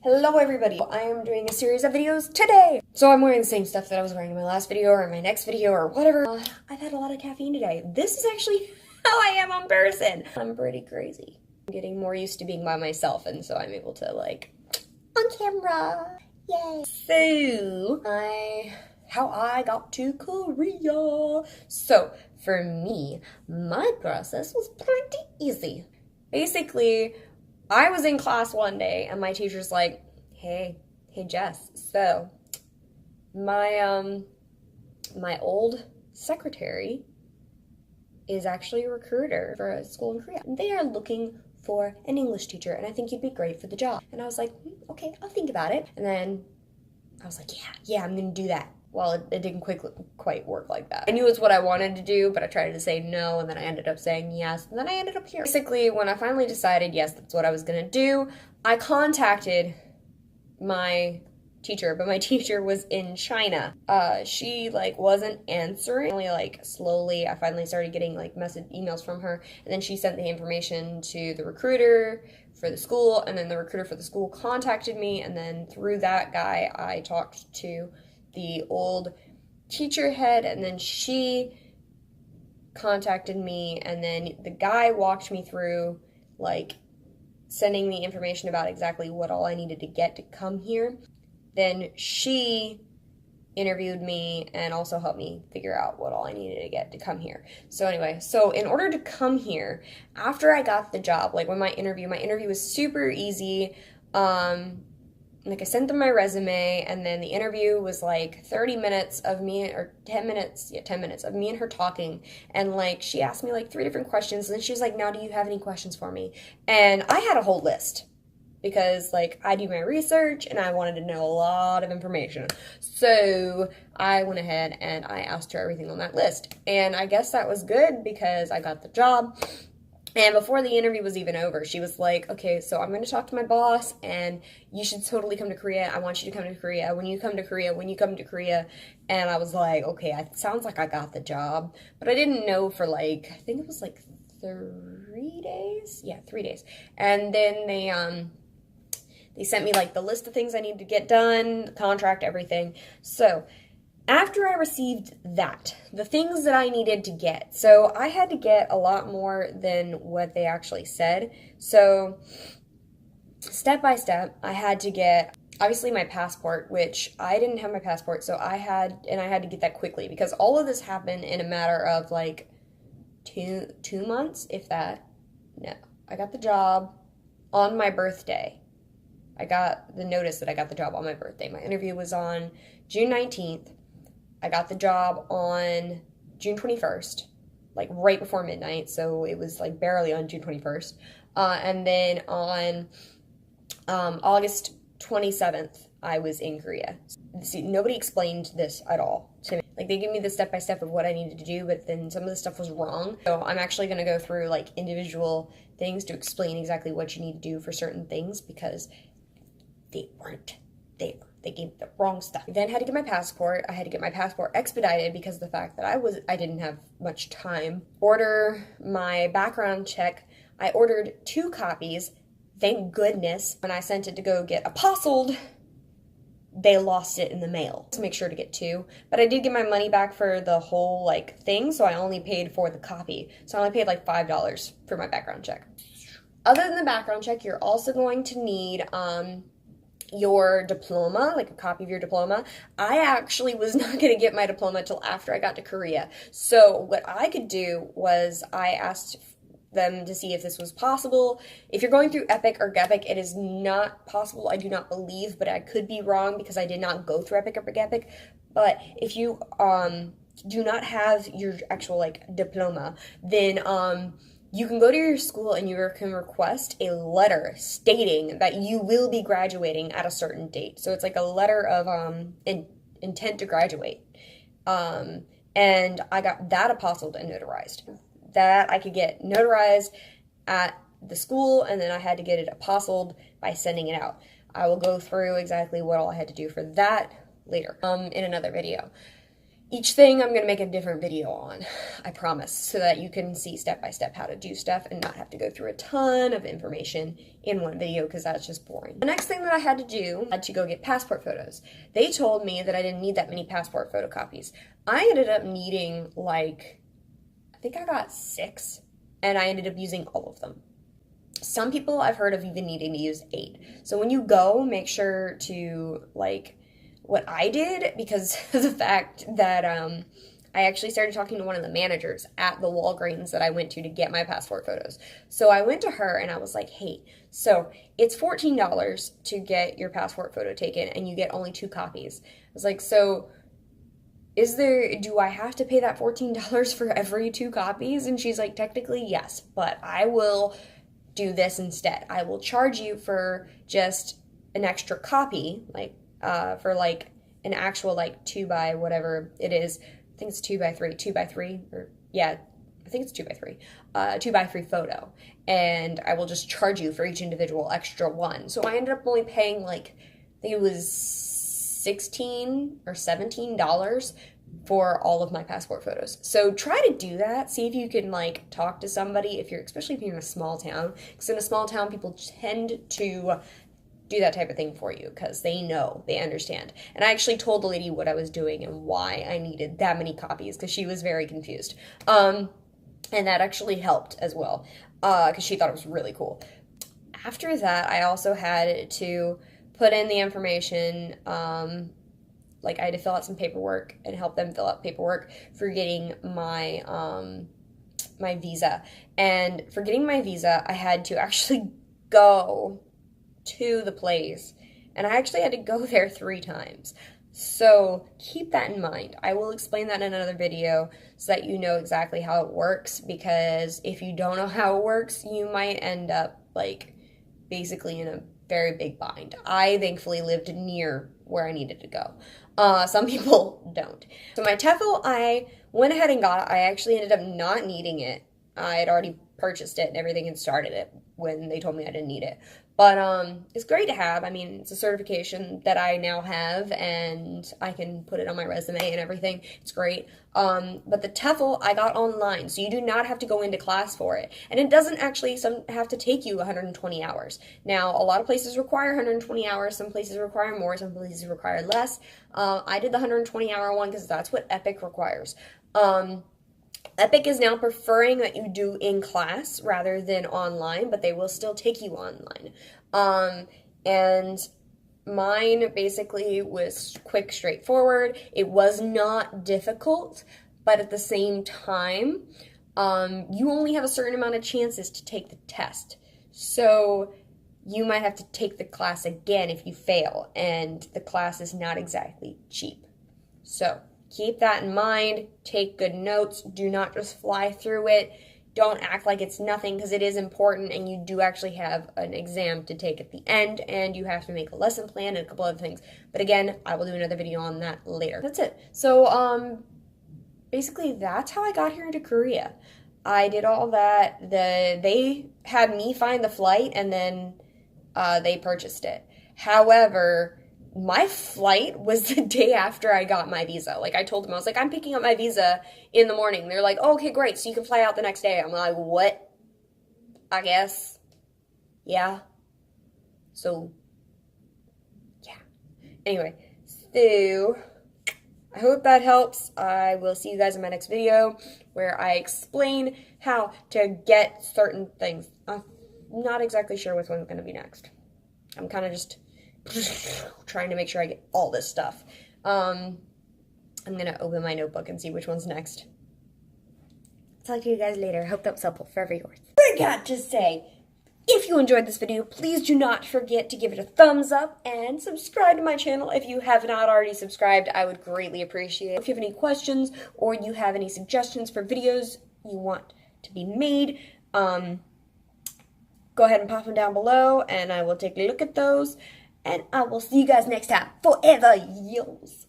Hello everybody, I am doing a series of videos today. So I'm wearing the same stuff that I was wearing in my last video or my next video or whatever. I've had a lot of caffeine today. This is actually how I am on person. I'm pretty crazy. I'm getting more used to being by myself, and so I'm able to like, on camera, yay. So, how I got to Korea. So for me, my process was pretty easy. Basically, I was in class one day and my teacher's like, hey Jess, so my old secretary is actually a recruiter for a school in Korea. They are looking for an English teacher and I think you'd be great for the job. And I was like, okay, I'll think about it. And then I was like, yeah, I'm gonna do that. Well, it didn't quite work like that. I knew it's what I wanted to do, but I tried to say no, and then I ended up saying yes, and then I ended up here. Basically, when I finally decided, yes, that's what I was gonna do, I contacted my teacher, but my teacher was in China. She, wasn't answering. Only, slowly, I finally started getting, emails from her, and then she sent the information to the recruiter for the school, and then the recruiter for the school contacted me, and then through that guy, I talked to the old teacher head, and then she contacted me, and then the guy walked me through sending me information about exactly what all I needed to get to come here. Then she interviewed me and also helped me figure out what all I needed to get to come here. So anyway, so in order to come here, after I got the job, when my interview was super easy. I sent them my resume, and then the interview was 30 minutes of me, or 10 minutes of me and her talking, and she asked me 3 different questions, and then she was like, now do you have any questions for me? And I had a whole list, because I do my research, and I wanted to know a lot of information. So I went ahead and I asked her everything on that list, and I guess that was good, because I got the job. And before the interview was even over, she was like, okay, so I'm going to talk to my boss, and you should totally come to Korea. I want you to come to Korea. When you come to Korea. And I was like, okay, it sounds like I got the job. But I didn't know for I think it was 3 days? Yeah, 3 days. And then they sent me the list of things I needed to get done, the contract, everything. So after I received that, the things that I needed to get, so I had to get a lot more than what they actually said. So step by step, I had to get, obviously, my passport, which I didn't have my passport, so I had to get that quickly, because all of this happened in a matter of 2 months, if that. No, I got the job on my birthday. I got the notice that I got the job on my birthday. My interview was on June 19th. I got the job on June 21st, right before midnight, so it was barely on June 21st. And then on August 27th, I was in Korea. See, nobody explained this at all to me. They gave me the step-by-step of what I needed to do, but then some of the stuff was wrong. So I'm actually going to go through individual things to explain exactly what you need to do for certain things, because they weren't there. They gave the wrong stuff. I then had to get my passport. I had to get my passport expedited because of the fact that I didn't have much time. Order my background check. I ordered 2 copies. Thank goodness. When I sent it to go get apostilled, they lost it in the mail. So make sure to get 2. But I did get my money back for the whole thing, so I only paid for the copy. So I only paid $5 for my background check. Other than the background check, you're also going to need your diploma, a copy of your diploma. I actually was not going to get my diploma until after I got to Korea. So what I could do was I asked them to see if this was possible. If you're going through EPIC or GEPIC, it is not possible, I do not believe, but I could be wrong because I did not go through EPIC or GEPIC. But if you do not have your actual diploma, then you can go to your school and you can request a letter stating that you will be graduating at a certain date. So it's a letter of intent to graduate. And I got that apostilled and notarized. That I could get notarized at the school, and then I had to get it apostilled by sending it out. I will go through exactly what all I had to do for that later in another video. Each thing I'm going to make a different video on, I promise, so that you can see step by step how to do stuff and not have to go through a ton of information in one video because that's just boring. The next thing that I had to do, I had to go get passport photos. They told me that I didn't need that many passport photocopies. I ended up needing like, I think I got 6, and I ended up using all of them. Some people I've heard of even needing to use 8. So when you go, make sure to like, what I did, because of the fact that I actually started talking to one of the managers at the Walgreens that I went to get my passport photos. So I went to her and I was like, hey, so it's $14 to get your passport photo taken and you get only 2 copies. I was like, so do I have to pay that $14 for every 2 copies? And she's like, technically yes, but I will do this instead. I will charge you for just an extra copy, like for like an actual like 2 by whatever it is. I think it's 2 by 3, 2 by 3, or yeah, I think it's 2 by 3, 2 by 3 photo. And I will just charge you for each individual extra one. So I ended up only paying like, I think it was $16 or $17 for all of my passport photos. So try to do that. See if you can like talk to somebody especially if you're in a small town. Because in a small town, people tend to do that type of thing for you because they know, they understand. And I actually told the lady what I was doing and why I needed that many copies because she was very confused. And that actually helped as well because she thought it was really cool. After that, I also had to put in the information, like I had to fill out some paperwork and help them fill out paperwork for getting my my visa. And for getting my visa, I had to actually go to the place, and I actually had to go there 3 times. So keep that in mind. I will explain that in another video so that you know exactly how it works, because if you don't know how it works, you might end up like basically in a very big bind. I thankfully lived near where I needed to go. Some people don't. So my TEFL, I went ahead and got it. I actually ended up not needing it. I had already purchased it and everything and started it when they told me I didn't need it. But it's great to have. I mean, it's a certification that I now have, and I can put it on my resume and everything. It's great. But the TEFL I got online, so you do not have to go into class for it. And it doesn't actually have to take you 120 hours. Now, a lot of places require 120 hours. Some places require more. Some places require less. I did the 120-hour one because that's what EPIC requires. EPIC is now preferring that you do in class rather than online, but they will still take you online. And mine basically was quick, straightforward. It was not difficult, but at the same time, you only have a certain amount of chances to take the test. So you might have to take the class again if you fail, and the class is not exactly cheap. So keep that in mind. Take good notes. Do not just fly through it. Don't act like it's nothing, because it is important, and you do actually have an exam to take at the end, and you have to make a lesson plan and a couple other things. But again, I will do another video on that later. That's it. So basically that's how I got here into Korea. I did all that. They had me find the flight, and then they purchased it. However, my flight was the day after I got my visa. Like, I told them, I was like, I'm picking up my visa in the morning. They're like, oh, okay, great, so you can fly out the next day. I'm like, what? I guess. Yeah. So, yeah. Anyway, so I hope that helps. I will see you guys in my next video where I explain how to get certain things. I'm not exactly sure which one's going to be next. I'm kind of just trying to make sure I get all this stuff. I'm gonna open my notebook and see which one's next. Talk to you guys later. Hope that was helpful for everyone. Forgot to say, if you enjoyed this video, please do not forget to give it a thumbs up and subscribe to my channel if you have not already subscribed. I would greatly appreciate it. If you have any questions or you have any suggestions for videos you want to be made, go ahead and pop them down below and I will take a look at those. And I will see you guys next time. Forever yours.